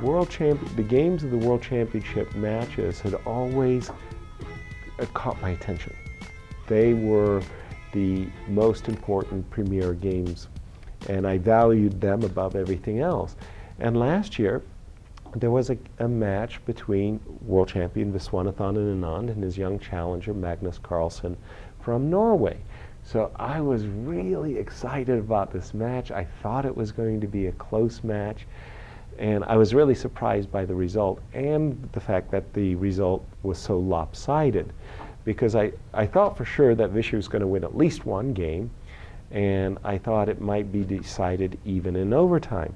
the games of the World Championship matches had always caught my attention. They were the most important premier games, and I valued them above everything else. And last year, there was a match between world champion Viswanathan Anand and his young challenger Magnus Carlsen from Norway. So I was really excited about this match. I thought it was going to be a close match, and I was really surprised by the result and the fact that the result was so lopsided, because I thought for sure that Vishy was going to win at least one game, and I thought it might be decided even in overtime.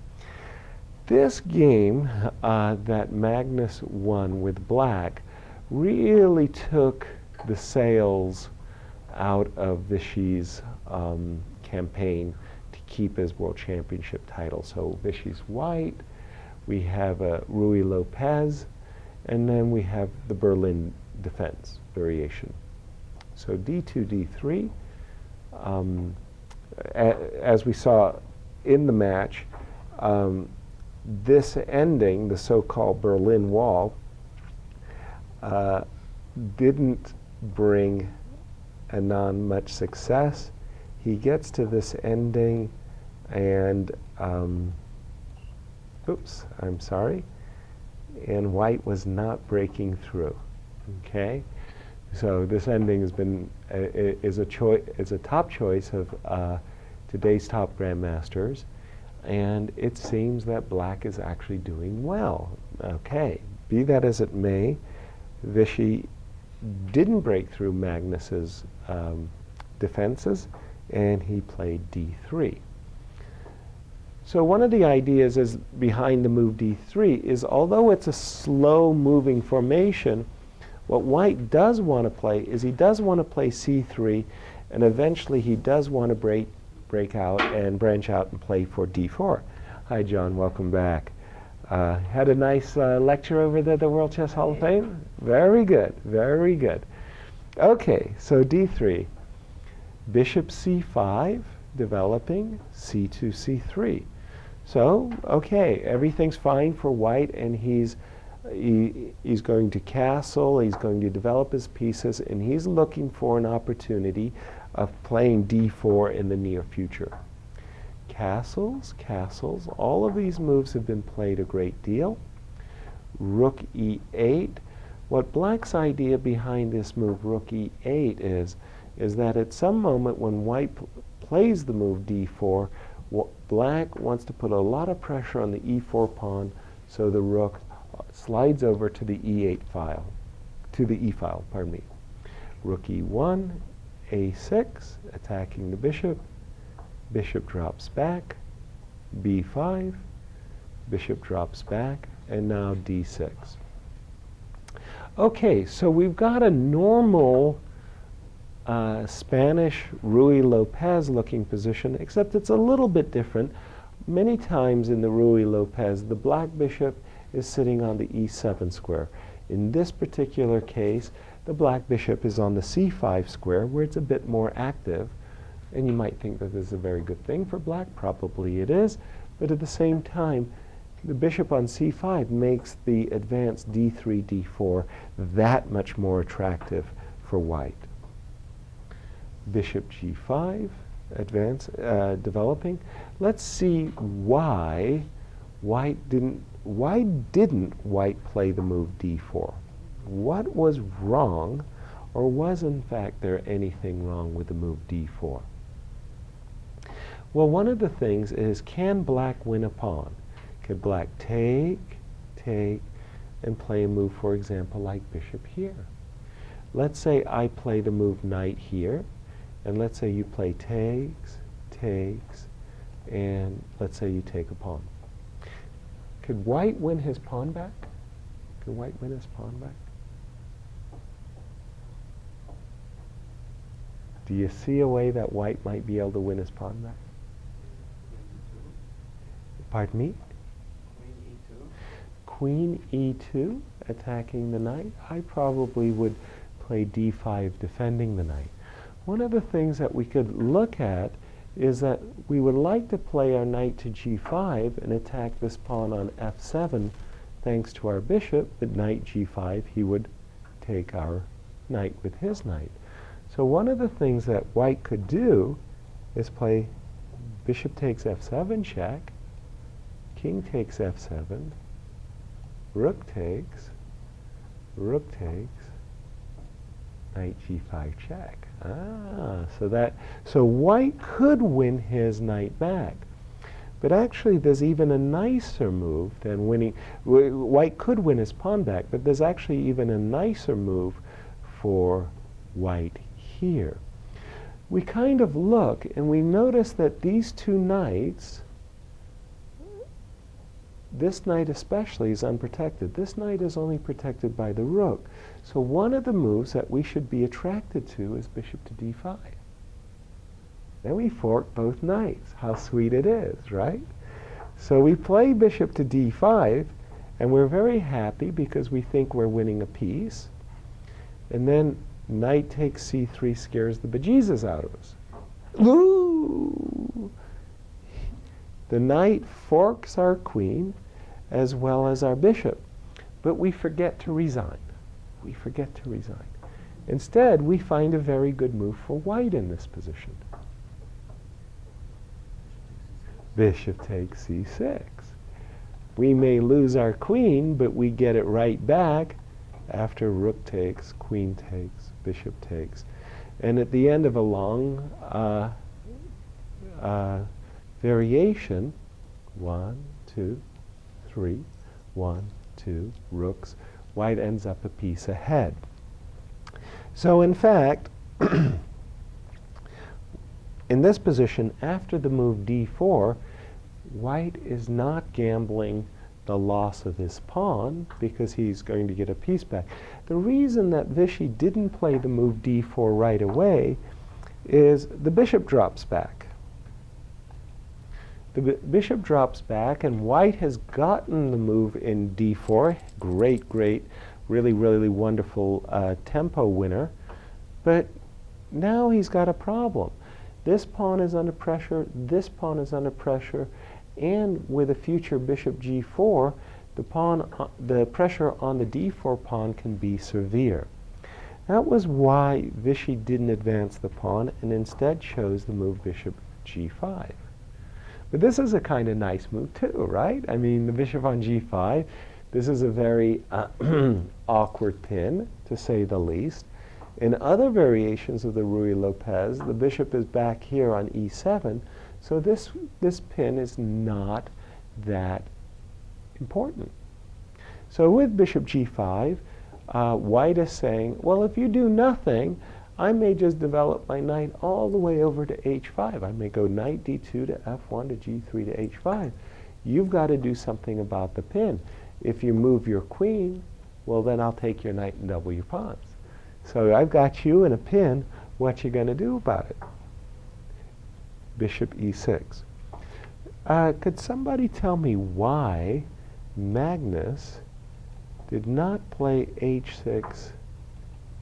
This game that Magnus won with black really took the sails out of Vishy's campaign to keep his world championship title. So Vishy's white, we have Rui Lopez, and then we have the Berlin defense variation. So D2, D3, as we saw in the match, this ending, the so-called Berlin Wall, didn't bring Anand much success. He gets to this ending and, oops, I'm sorry, and white was not breaking through, okay? So this ending has been, is a top choice of today's top grandmasters, and it seems that black is actually doing well. Okay, be that as it may, Vishy didn't break through Magnus's defenses, and he played D3. So one of the ideas is behind the move D3 is, although it's a slow moving formation, what white does want to play is he does want to play C3, and eventually he does want to break out and branch out and play for D4. Hi John, welcome back. Had a nice lecture over there at the World Chess Hall of Fame? Very good, very good. Okay, so D3. Bishop C5, developing, C2, C3. So, okay, everything's fine for white, and he's going to castle, he's going to develop his pieces, and he's looking for an opportunity of playing D4 in the near future. Castles, castles, all of these moves have been played a great deal. Rook E8. What black's idea behind this move, Rook E8, is that at some moment when white plays the move D4, black wants to put a lot of pressure on the E4 pawn, so the rook slides over to the E8 file, to the E file, pardon me. Rook E1, A6, attacking the bishop. Bishop drops back, B5, bishop drops back, and now D6. Okay, so we've got a normal Spanish Rui Lopez looking position, except it's a little bit different. Many times in the Rui Lopez, the black bishop is sitting on the E7 square. In this particular case, the black bishop is on the C5 square, where it's a bit more active. And you might think that this is a very good thing for black. Probably it is. But at the same time, the bishop on C5 makes the advanced D3, D4 that much more attractive for white. Bishop G5, developing. Let's see why didn't white play the move D4? What was wrong, or was in fact there anything wrong with the move D4? Well, one of the things is, can black win a pawn? Could black take, and play a move, for example, like bishop here? Let's say I play the move knight here, and let's say you play takes, and let's say you take a pawn. Could white win his pawn back? Could white win his pawn back? Do you see a way that white might be able to win his pawn back? Pardon me? Queen E2, attacking the knight. I probably would play D5, defending the knight. One of the things that we could look at is that we would like to play our knight to G5 and attack this pawn on F7 thanks to our bishop, at knight g5, he would take our knight with his knight. So one of the things that white could do is play bishop takes f7 check, king takes f7, rook takes, knight g5 check. So white could win his knight back. But actually there's even a nicer move than winning. White could win his pawn back, but there's actually even a nicer move for white here. We kind of look and we notice that these two knights, this knight especially, is unprotected. This knight is only protected by the rook. So one of the moves that we should be attracted to is bishop to d5. Then we fork both knights. How sweet it is, right? So we play bishop to d5, and we're very happy because we think we're winning a piece. And then knight takes c3 scares the bejesus out of us. Ooh! The knight forks our queen as well as our bishop, but we forget to resign. We forget to resign. Instead, we find a very good move for white in this position. Bishop takes c6. We may lose our queen, but we get it right back after rook takes, queen takes, bishop takes. And at the end of a long variation, 1, 2, 3, 1, 2, rooks, white ends up a piece ahead. So in fact, in this position, after the move d4, white is not gambling the loss of his pawn because he's going to get a piece back. The reason that Vishy didn't play the move d4 right away is the bishop drops back. The bishop drops back, and white has gotten the move in d4. Great, great, really, really wonderful tempo winner. But now he's got a problem. This pawn is under pressure, this pawn is under pressure, and with a future bishop g4, the pressure on the d4 pawn can be severe. That was why Vishy didn't advance the pawn and instead chose the move bishop g5. But this is a kind of nice move too, right? I mean, the bishop on g5, this is a very awkward pin, to say the least. In other variations of the Ruy-Lopez, the bishop is back here on e7, so this pin is not that important. So with bishop g5, white is saying, well, if you do nothing, I may just develop my knight all the way over to h5. I may go knight d2 to f1 to g3 to h5. You've got to do something about the pin. If you move your queen, well, then I'll take your knight and double your pawns. So I've got you in a pin. What you going to do about it? Bishop e6. Could somebody tell me why Magnus did not play h6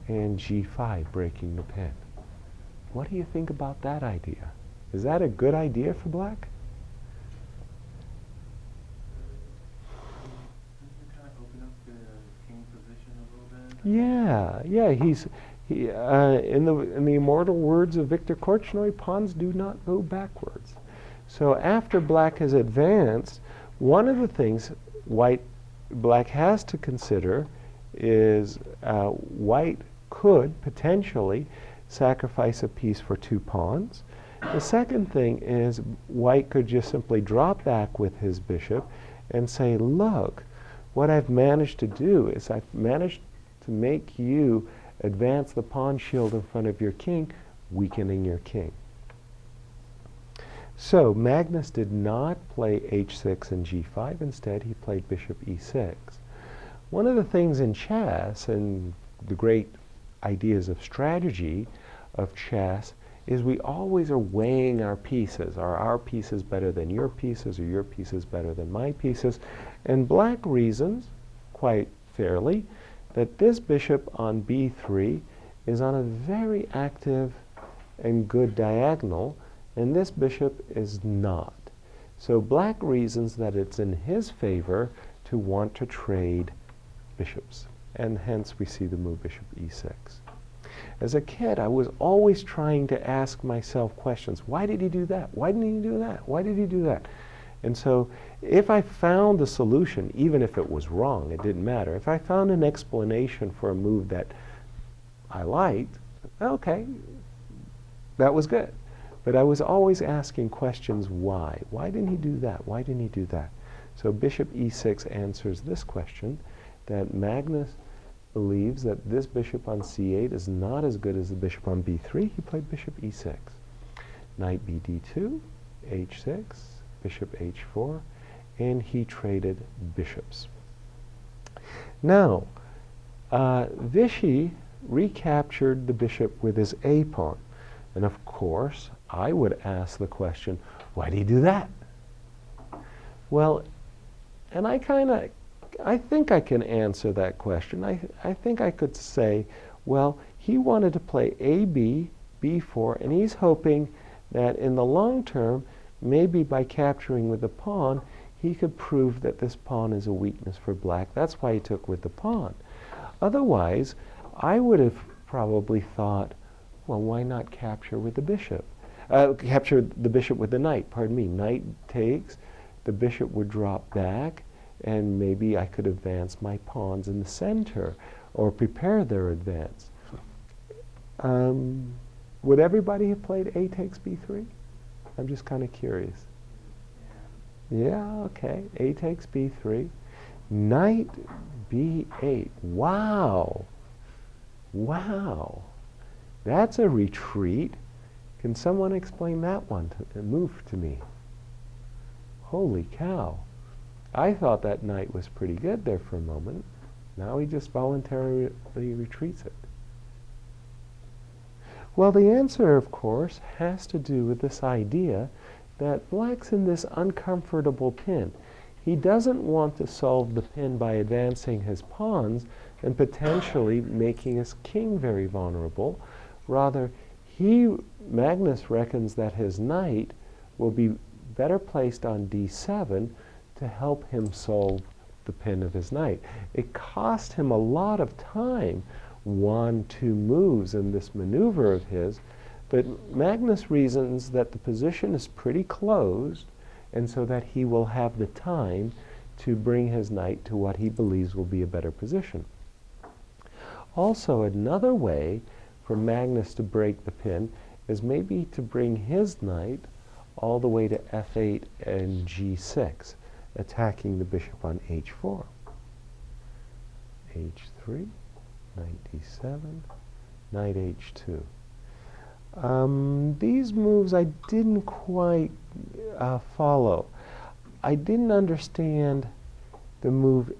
and g5, breaking the pin? What do you think about that idea? Is that a good idea for black? Doesn't it kind of open up the king position a little bit? Yeah. In the immortal words of Victor Korchnoi, pawns do not go backwards. So after black has advanced, one of the things black has to consider is white could potentially sacrifice a piece for 2 pawns. The second thing is white could just simply drop back with his bishop and say, look, what I've managed to do is I've managed to make you advance the pawn shield in front of your king, weakening your king. So Magnus did not play h6 and g5. Instead, he played bishop e6. One of the things in chess, and the great ideas of strategy of chess, is we always are weighing our pieces. Are our pieces better than your pieces, or your pieces better than my pieces? And black reasons, quite fairly, that this bishop on b3 is on a very active and good diagonal, and this bishop is not. So black reasons that it's in his favor to want to trade bishops, and hence we see the move bishop e6. As a kid, I was always trying to ask myself questions. Why did he do that? Why didn't he do that? Why did he do that? And so if I found the solution, even if it was wrong, it didn't matter. If I found an explanation for a move that I liked, okay, that was good. But I was always asking questions, why? Why didn't he do that? Why didn't he do that? So bishop e6 answers this question, that Magnus believes that this bishop on c8 is not as good as the bishop on b3. He played bishop e6. Knight bd2, h6, bishop h4, and he traded bishops. Now, Vishy recaptured the bishop with his a pawn. And of course, I would ask the question, why did he do that? Well, and I think I can answer that question. I think I could say, well, he wanted to play AB, B4, and he's hoping that in the long term, maybe by capturing with the pawn, he could prove that this pawn is a weakness for black. That's why he took with the pawn. Otherwise, I would have probably thought, well, why not capture with the bishop? Capture the bishop with the knight, pardon me. Knight takes, the bishop would drop back, and maybe I could advance my pawns in the center or prepare their advance. Would everybody have played a takes b3? I'm just kind of curious. Yeah, okay. A takes b3. Knight b8. Wow. Wow. That's a retreat. Can someone explain that one move to me? Holy cow. I thought that knight was pretty good there for a moment. Now he just voluntarily retreats it. Well, the answer, of course, has to do with this idea that black's in this uncomfortable pin. He doesn't want to solve the pin by advancing his pawns and potentially making his king very vulnerable. Rather, Magnus reckons that his knight will be better placed on d7 to help him solve the pin of his knight. It cost him a lot of time, 1-2 moves in this maneuver of his, but Magnus reasons that the position is pretty closed, and so that he will have the time to bring his knight to what he believes will be a better position. Also, another way for Magnus to break the pin is maybe to bring his knight all the way to f8 and g6, attacking the bishop on h4. h3, knight d7, knight h2. These moves I didn't quite follow. I didn't understand the move.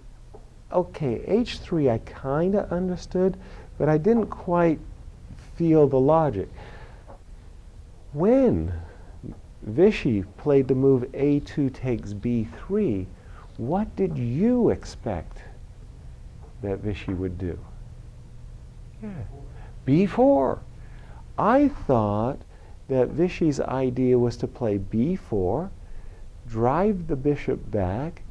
Okay, h3 I kind of understood, but I didn't quite feel the logic. When Vishy played the move a2 takes b3, what did you expect that Vishy would do? Yeah, b4. I thought that Vishy's idea was to play b4, drive the bishop back,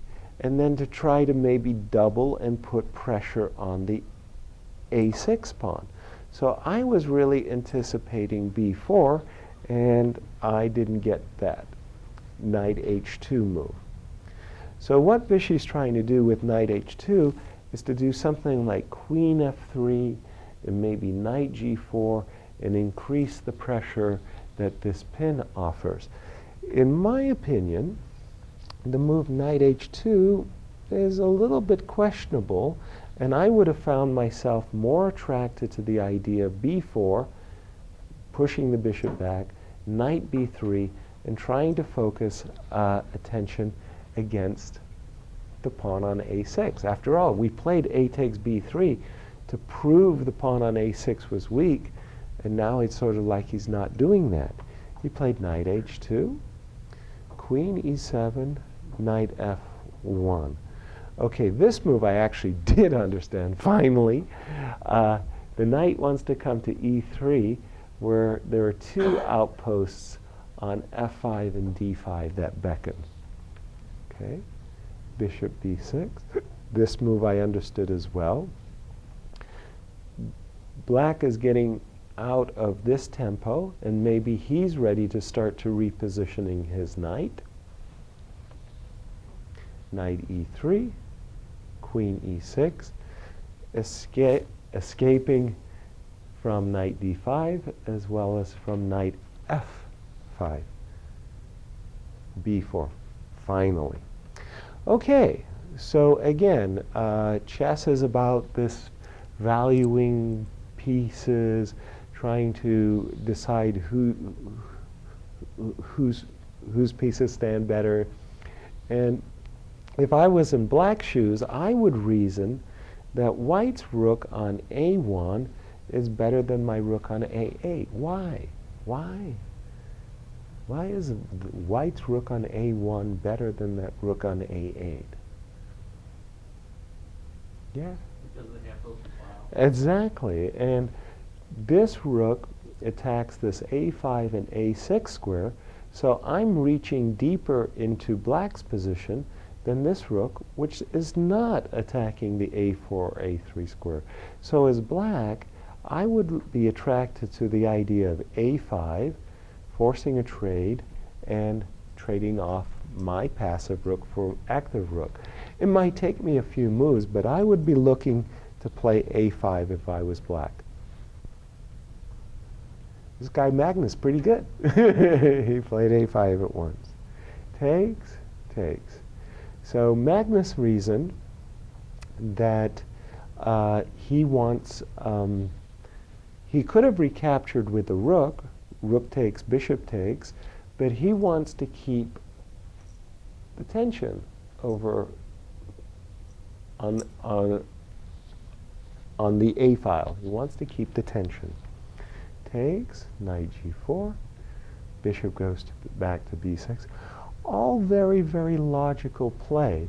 and then to try to maybe double and put pressure on the a6 pawn. So I was really anticipating b4, and I didn't get that knight h2 move. So what Vishy's trying to do with knight h2 is to do something like queen f3 and maybe knight g4 and increase the pressure that this pin offers. In my opinion, the move knight h2 is a little bit questionable, and I would have found myself more attracted to the idea of b4, pushing the bishop back, knight b3, and trying to focus attention against the pawn on a6. After all, we played a takes b3 to prove the pawn on a6 was weak, and now it's sort of like he's not doing that. He played knight h2, queen e7, knight f1. Okay, this move I actually did understand, finally. The knight wants to come to e3, where there are two outposts on f5 and d5 that beckon. Okay, bishop b6. This move I understood as well. Black is getting out of this tempo, and maybe he's ready to start to repositioning his knight. Knight e3, queen e6, escaping from knight d5 as well as from knight f5, b4, finally. Okay, so again, chess is about this valuing pieces, trying to decide whose pieces stand better. And if I was in black shoes, I would reason that white's rook on a1 is better than my rook on a8. Why? Why? Why is white's rook on a1 better than that rook on a8? Yeah. Because they have those files. Exactly. And this rook attacks this a5 and a6 square, so I'm reaching deeper into black's position than this rook, which is not attacking the a4 or a3 square. So as black, I would be attracted to the idea of a5, forcing a trade, and trading off my passive rook for active rook. It might take me a few moves, but I would be looking to play a5 if I was black. This guy Magnus, pretty good. He played a5 at once. Takes, takes. So Magnus reasoned that he wants, he could have recaptured with the rook, rook takes, bishop takes, but he wants to keep the tension over on the A file. He wants to keep the tension. Takes, knight g4, bishop goes back to b6. All very, very logical play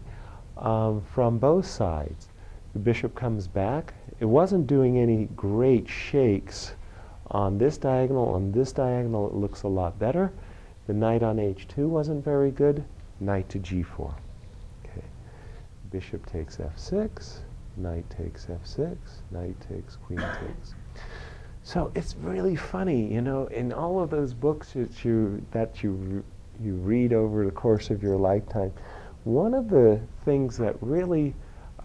from both sides. The bishop comes back. It wasn't doing any great shakes on this diagonal. On this diagonal, it looks a lot better. The knight on h2 wasn't very good. Knight to g4. Okay. Bishop takes f6. Knight takes f6. Knight takes, queen takes. So it's really funny, you know, in all of those books that you read over the course of your lifetime, one of the things that really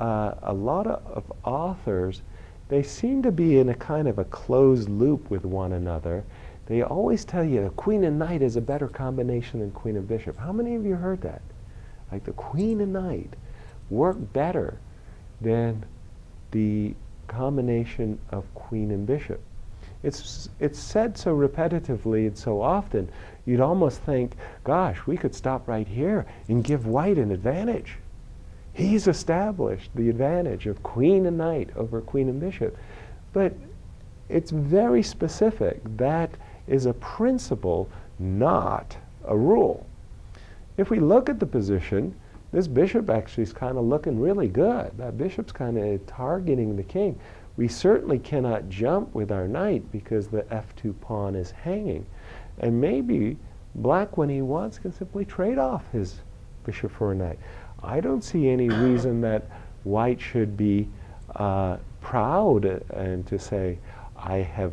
a lot of authors, they seem to be in a kind of a closed loop with one another. They always tell you the queen and knight is a better combination than queen and bishop. How many of you heard that? Like the queen and knight work better than the combination of queen and bishop. It's said so repetitively and so often, you'd almost think, gosh, we could stop right here and give white an advantage. He's established the advantage of queen and knight over queen and bishop. But it's very specific. That is a principle, not a rule. If we look at the position, this bishop actually is kind of looking really good. That bishop's kind of targeting the king. We certainly cannot jump with our knight because the f2 pawn is hanging. And maybe black, when he wants, can simply trade off his bishop for a knight. I don't see any reason that white should be proud and to say, I have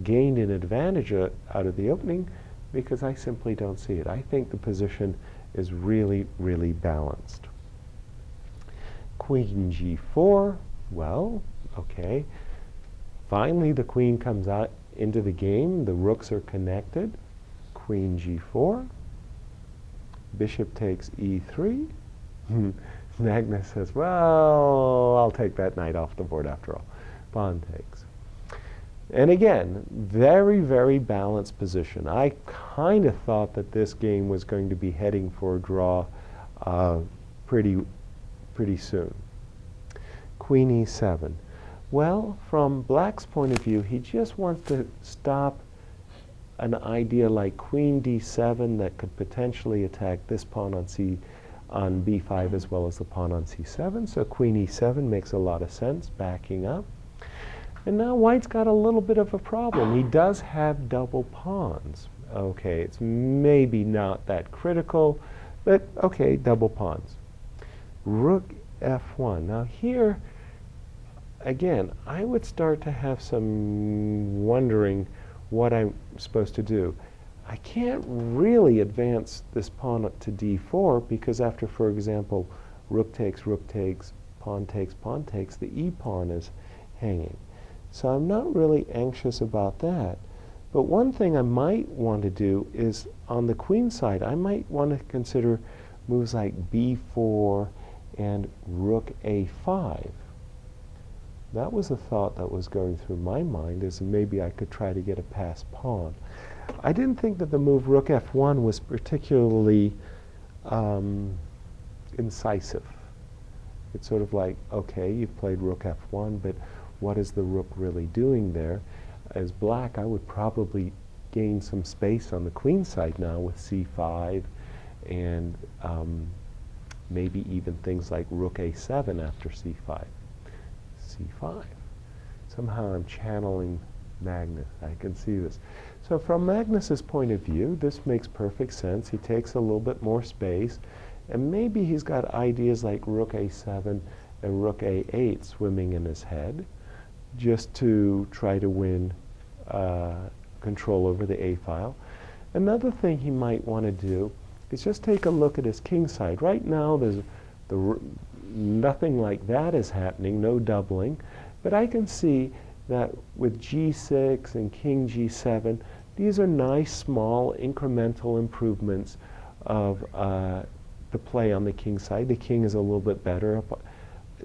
gained an advantage out of the opening, because I simply don't see it. I think the position is really, really balanced. Queen g4. Well, okay. Finally, the queen comes out into the game. The rooks are connected. Queen g4. Bishop takes e3. Magnus says, well, I'll take that knight off the board after all. Pawn takes. And again, very, very balanced position. I kind of thought that this game was going to be heading for a draw pretty soon. Queen e7. Well, from black's point of view, he just wants to stop an idea like queen d7 that could potentially attack this pawn on b5 as well as the pawn on c7. So queen e7 makes a lot of sense, backing up. And now white's got a little bit of a problem. He does have double pawns. Okay, it's maybe not that critical, but okay, double pawns. rook f1. Now here, again, I would start to have some wondering what I'm supposed to do. I can't really advance this pawn up to d4 because after, for example, rook takes, pawn takes, the e-pawn is hanging. So I'm not really anxious about that. But one thing I might want to do is on the queen side, I might want to consider moves like b4 and rook a5. That was a thought that was going through my mind, is maybe I could try to get a passed pawn. I didn't think that the move rook f1 was particularly incisive. It's sort of like, okay, you've played rook f1, but what is the rook really doing there? As black, I would probably gain some space on the queen side now with c5 and maybe even things like rook a7 after c5. c5. Somehow I'm channeling Magnus. I can see this. So from Magnus's point of view, this makes perfect sense. He takes a little bit more space, and maybe he's got ideas like rook a7 and rook a8 swimming in his head, just to try to win control over the a file. Another thing he might want to do is just take a look at his king side. Right now, there's nothing like that is happening, no doubling, but I can see that with g6 and king g7, these are nice, small, incremental improvements of the play on the king side. The king is a little bit better,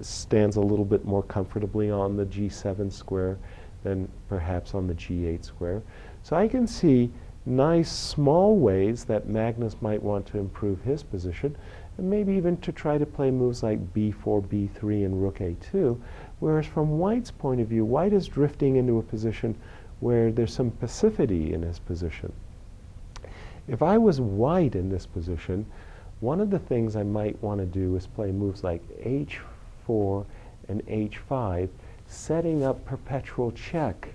stands a little bit more comfortably on the g7 square than perhaps on the g8 square. So I can see nice, small ways that Magnus might want to improve his position, and maybe even to try to play moves like b4, b3, and rook a2, whereas from White's point of view, White is drifting into a position where there's some passivity in his position. If I was White in this position, one of the things I might want to do is play moves like h4 and h5, setting up perpetual check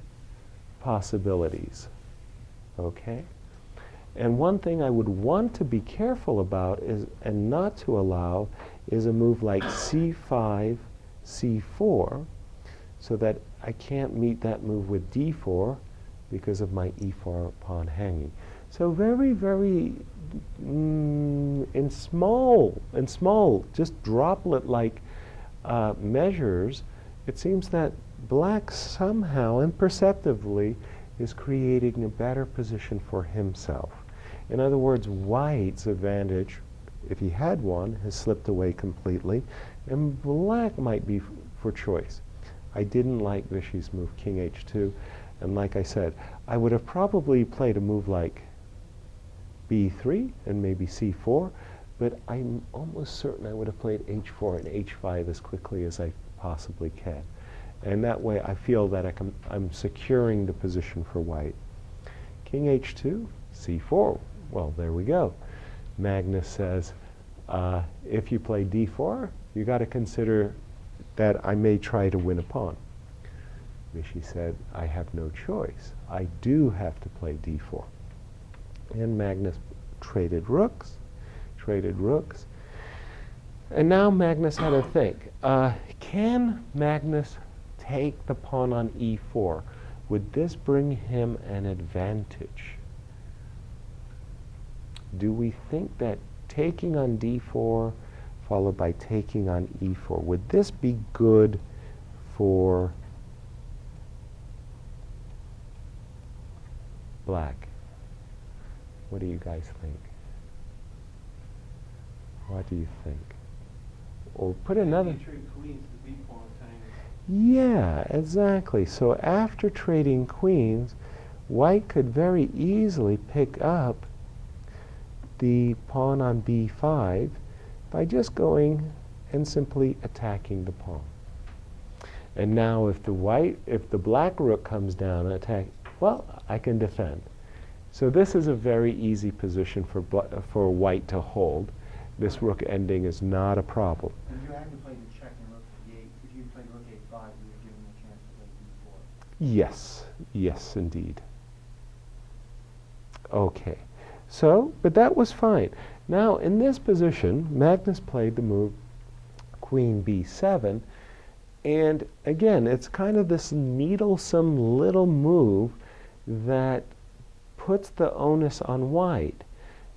possibilities. Okay? And one thing I would want to be careful about is, and not to allow, is a move like c5, c4, so that I can't meet that move with d4 because of my e4 pawn hanging. So very, very in small, just droplet-like measures, it seems that black somehow, imperceptibly, is creating a better position for himself. In other words, White's advantage, if he had one, has slipped away completely, and black might be for choice. I didn't like Vishy's move, king h2, and like I said, I would have probably played a move like b3 and maybe c4, but I'm almost certain I would have played h4 and h5 as quickly as I possibly can. And that way I feel that I'm securing the position for White. King h2, c4. Well, there we go. Magnus says, if you play d4, you got to consider that I may try to win a pawn. Vishy said, I have no choice. I do have to play d4. And Magnus traded rooks. And now Magnus had to think, can Magnus take the pawn on e4? Would this bring him an advantage? Do we think that taking on d4 followed by taking on e4, would this be good for black? What do you guys think? What do you think? Or put another... Yeah, exactly. So after trading queens, White could very easily pick up the pawn on b5 by just going and simply attacking the pawn. And now if the black rook comes down and attack, well, I can defend. So this is a very easy position for White to hold. This rook ending is not a problem. If you had to play the check and rook e8, if you played rook a5, you were given a chance to play d4. Yes, yes, indeed. Okay, so, but that was fine. Now, in this position, Magnus played the move queen b7. And again, it's kind of this needlesome little move that puts the onus on white,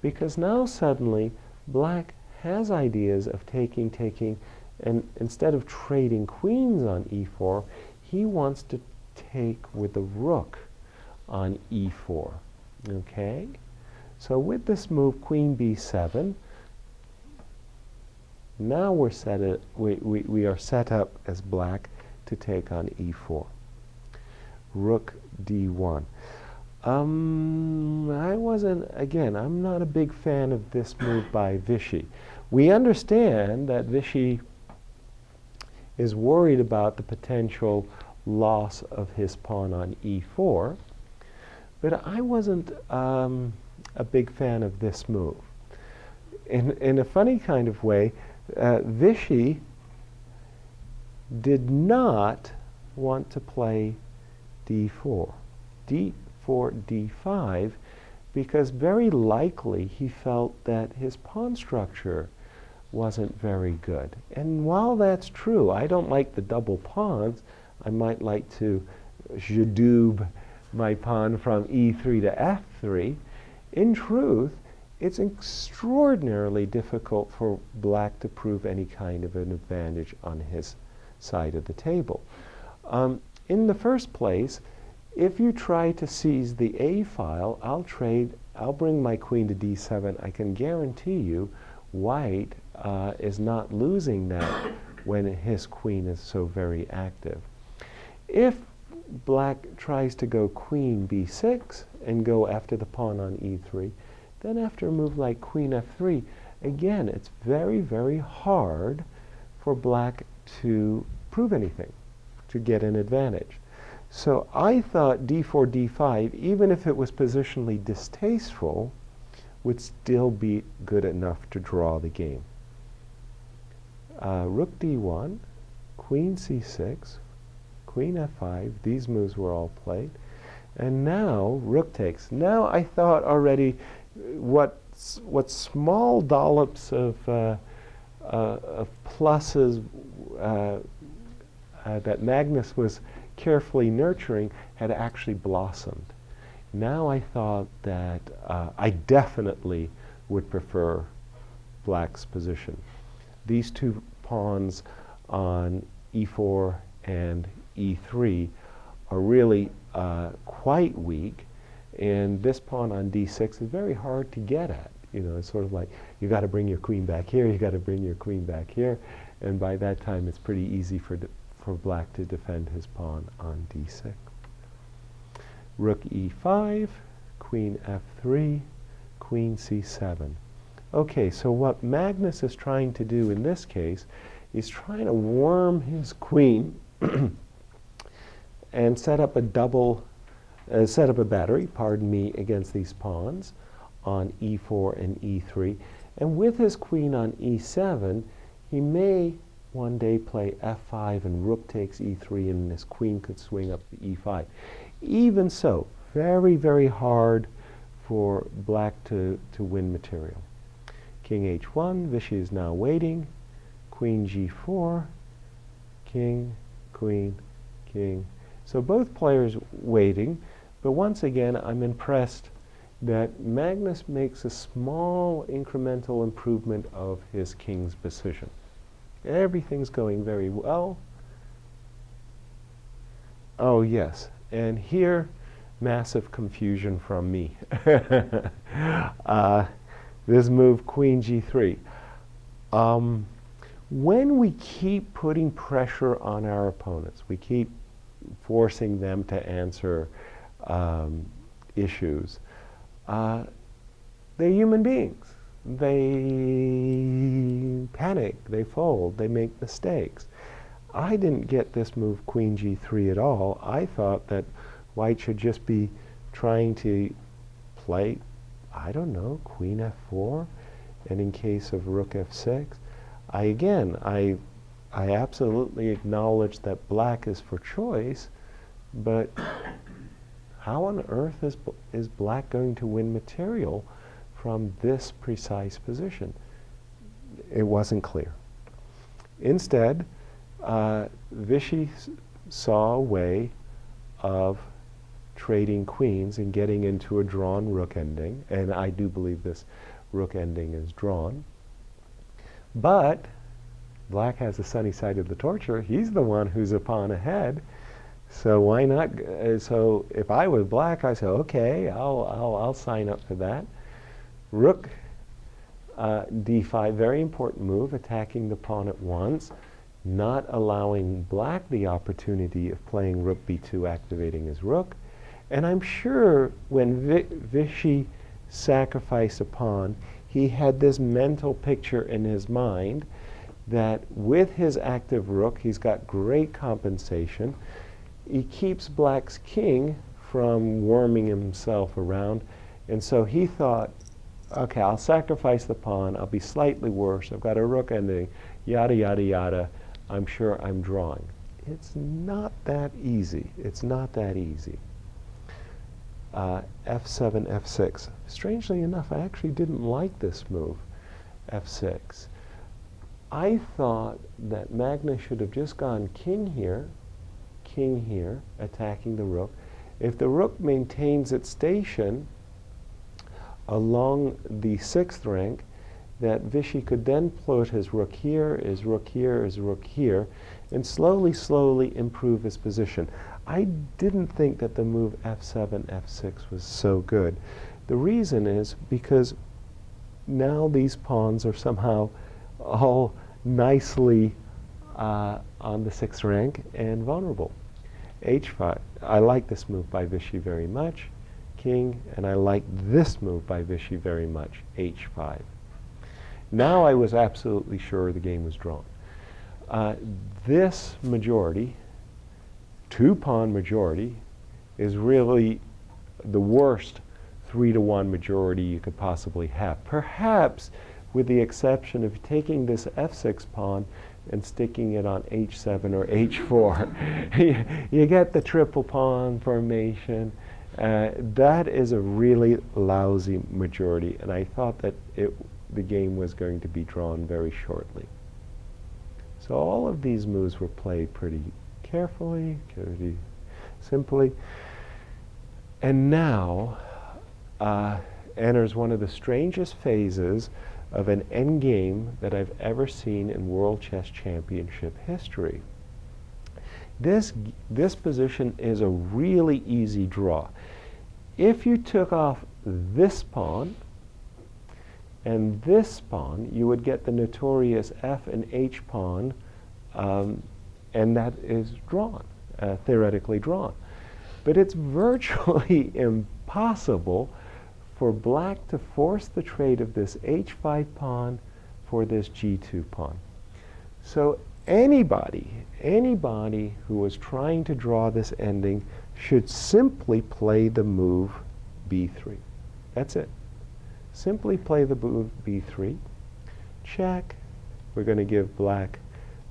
because now suddenly black has ideas of taking, and instead of trading queens on e4, he wants to take with the rook on e4. Okay? So with this move, queen b7, now we are set up as black to take on e4. Rook d1. I'm not a big fan of this move by Vishy. We understand that Vishy is worried about the potential loss of his pawn on e4, but I wasn't a big fan of this move. In a funny kind of way, Vishy did not want to play d4, d5, because very likely he felt that his pawn structure wasn't very good. And while that's true, I don't like the double pawns. I might like to jadoob my pawn from e3 to f3. In truth, it's extraordinarily difficult for black to prove any kind of an advantage on his side of the table. In the first place, if you try to seize the A file, I'll bring my queen to d7. I can guarantee you white is not losing that when his queen is so very active. If black tries to go queen b6 and go after the pawn on e3, then after a move like queen f3, again, it's very, very hard for black to prove anything, to get an advantage. So I thought d4, d5, even if it was positionally distasteful, would still be good enough to draw the game. Rook d1, queen c6, queen f5, these moves were all played. And now rook takes. Now I thought already what small dollops of pluses that Magnus was carefully nurturing had actually blossomed. Now I thought that I definitely would prefer black's position. These two pawns on e4 and e3 are really quite weak, and this pawn on d6 is very hard to get at. You know, it's sort of like you got to bring your queen back here, you got to bring your queen back here, and by that time it's pretty easy for black to defend his pawn on d6. Rook e5, queen f3, queen c7. Okay, so what Magnus is trying to do in this case is trying to worm his queen and set up a battery, pardon me, against these pawns on e4 and e3. And with his queen on e7, he may one day play f5 and rook takes e3, and his queen could swing up to e5. Even so, very, very hard for black to win material. King h1, Vishy is now waiting. Queen g4, king, queen, king. So both players waiting, but once again I'm impressed that Magnus makes a small incremental improvement of his king's position. Everything's going very well. Oh yes, and here, massive confusion from me. This move, queen g3. When we keep putting pressure on our opponents, we keep forcing them to answer issues, they're human beings. They panic, they fold, they make mistakes. I didn't get this move queen g3 at all. I thought that white should just be trying to play, I don't know, queen f4, and in case of rook f6, I absolutely acknowledge that black is for choice, but how on earth is black going to win material from this precise position? It wasn't clear. Instead, Vishy saw a way of trading queens and getting into a drawn rook ending, and I do believe this rook ending is drawn. But black has the sunny side of the torture. He's the one who's a pawn ahead. So why not? So if I was black, I say, okay, I'll sign up for that. Rook d5, very important move, attacking the pawn at once, not allowing black the opportunity of playing rook b2, activating his rook. And I'm sure when Vishy sacrificed a pawn, he had this mental picture in his mind that with his active rook, he's got great compensation. He keeps black's king from worming himself around. And so he thought, okay, I'll sacrifice the pawn. I'll be slightly worse. I've got a rook ending, yada, yada, yada. I'm sure I'm drawing. It's not that easy. It's not that easy. F7, F6. Strangely enough, I actually didn't like this move, F6. I thought that Magnus should have just gone king here, attacking the rook. If the rook maintains its station along the 6th rank, that Vishy could then put his rook here, his rook here, his rook here, and slowly, slowly improve his position. I didn't think that the move F7, F6 was so good. The reason is because now these pawns are somehow all nicely on the 6th rank and vulnerable. H5. I like this move by Vishy very much, king, and I like this move by Vishy very much, H5. Now I was absolutely sure the game was drawn. This majority, 2-pawn majority, is really the worst 3-to-1 majority you could possibly have. Perhaps with the exception of taking this F6 pawn and sticking it on H7 or H4. You get the triple pawn formation. That is a really lousy majority, and I thought that the game was going to be drawn very shortly. So all of these moves were played pretty carefully, pretty simply. And now enters one of the strangest phases of an endgame that I've ever seen in World Chess Championship history. This position is a really easy draw. If you took off this pawn and this pawn, you would get the notorious F and H pawn, and that is drawn, theoretically drawn. But it's virtually impossible for black to force the trade of this H5 pawn for this G2 pawn. So anybody who was trying to draw this ending should simply play the move B3. That's it. Simply play the move B3. Check. We're going to give black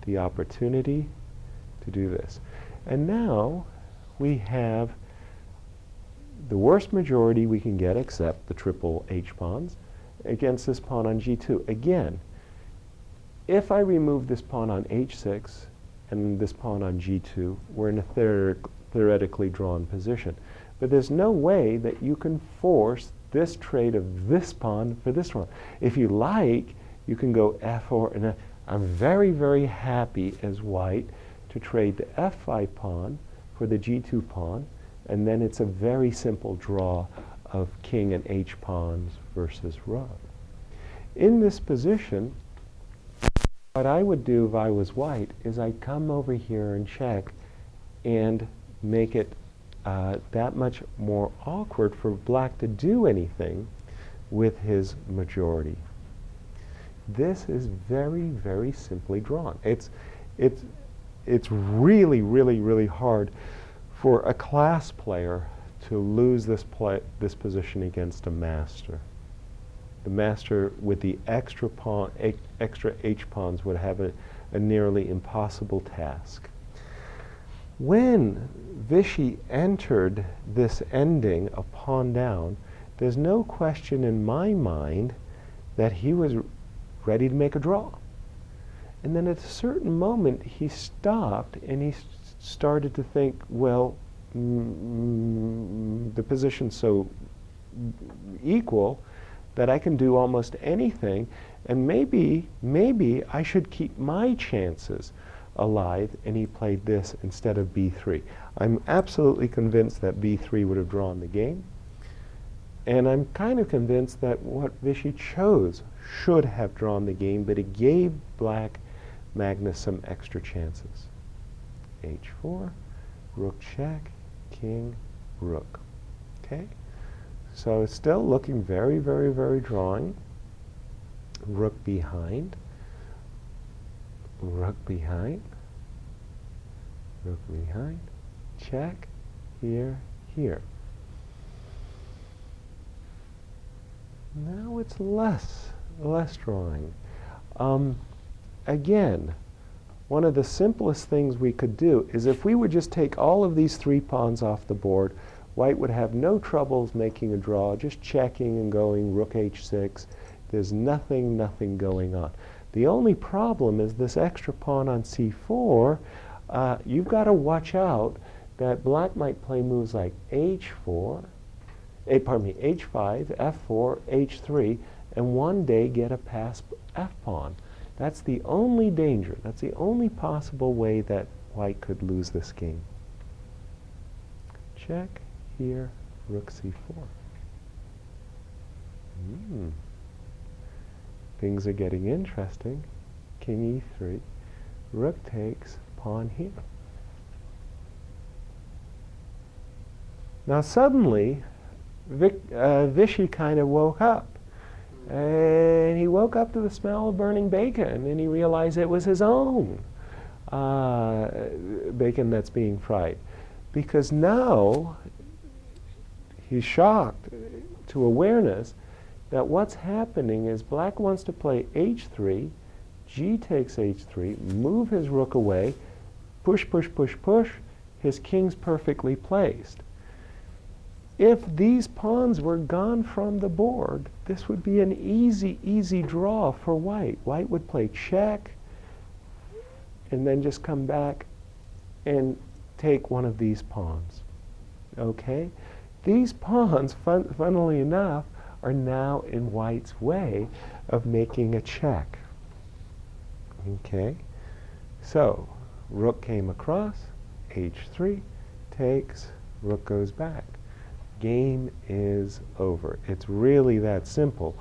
the opportunity to do this. And now we have the worst majority we can get, except the triple H pawns, against this pawn on G2. Again, if I remove this pawn on H6 and this pawn on G2, we're in a theoretically drawn position. But there's no way that you can force this trade of this pawn for this one. If you like, you can go F4, and I'm very, very happy as white to trade the F5 pawn for the G2 pawn, and then it's a very simple draw of king and H pawns versus rook. In this position, what I would do if I was white is I'd come over here and check and make it that much more awkward for black to do anything with his majority. This is very, very simply drawn. It's really, really, really hard for a class player to lose this position against a master. The master with the extra pawn, extra H pawns would have a nearly impossible task. When Vishy entered this ending, a pawn down, there's no question in my mind that he was ready to make a draw. And then at a certain moment, he stopped and he started to think, well, the position's so equal that I can do almost anything, and maybe I should keep my chances alive, and he played this instead of b3. I'm absolutely convinced that b3 would have drawn the game, and I'm kind of convinced that what Vishy chose should have drawn the game, but it gave black Magnus some extra chances. h4, rook check, king, rook. Okay? So it's still looking very, very, very drawing. Rook behind, rook behind, rook behind, check, here, here. Now it's less drawing. Again, one of the simplest things we could do is if we would just take all of these 3 pawns off the board, white would have no troubles making a draw, just checking and going rook h6. There's nothing going on. The only problem is this extra pawn on c4. You've got to watch out that black might play moves like h4, h5, f4, h3, and one day get a pass f-pawn. That's the only danger. That's the only possible way that white could lose this game. Check, here, rook c4. Things are getting interesting. King e3, rook takes, pawn here. Now suddenly, Vishy kind of woke up. And he woke up to the smell of burning bacon, and he realized it was his own bacon that's being fried. Because now he's shocked to awareness that what's happening is black wants to play h3, g takes h3, move his rook away, push, his king's perfectly placed. If these pawns were gone from the board, this would be an easy draw for white. White would play check, and then just come back and take one of these pawns. Okay? These pawns, funnily enough, are now in white's way of making a check. Okay? So, rook came across, h3, takes, rook goes back. Game is over. It's really that simple.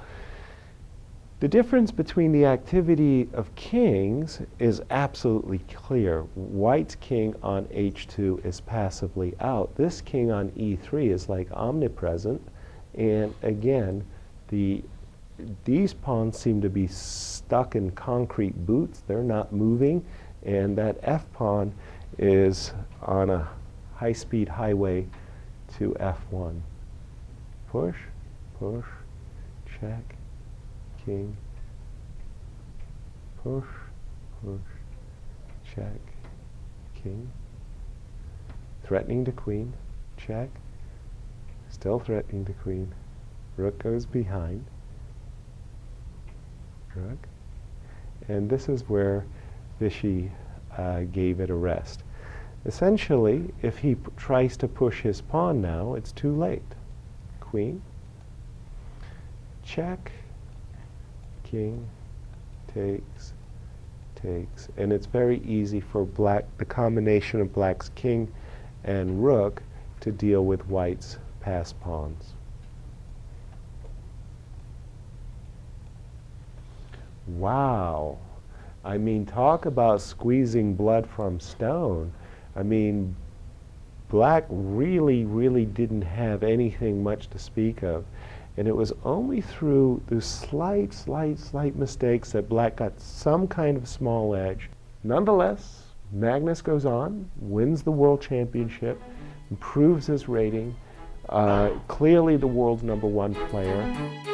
The difference between the activity of kings is absolutely clear. White's king on h2 is passively out. This king on e3 is like omnipresent. And again, these pawns seem to be stuck in concrete boots. They're not moving. And that f-pawn is on a high-speed highway to f1. Push, check, king, push, check, king, threatening to queen, check, still threatening to queen, rook goes behind, rook, and this is where Vishy gave it a rest. Essentially, if he tries to push his pawn now, it's too late. Queen, check, king, takes, and it's very easy for black, the combination of black's king and rook, to deal with white's passed pawns. Wow. I mean, talk about squeezing blood from stone. I mean, black really didn't have anything much to speak of. And it was only through the slight mistakes that black got some kind of small edge. Nonetheless, Magnus goes on, wins the world championship, improves his rating, clearly the world's #1 player.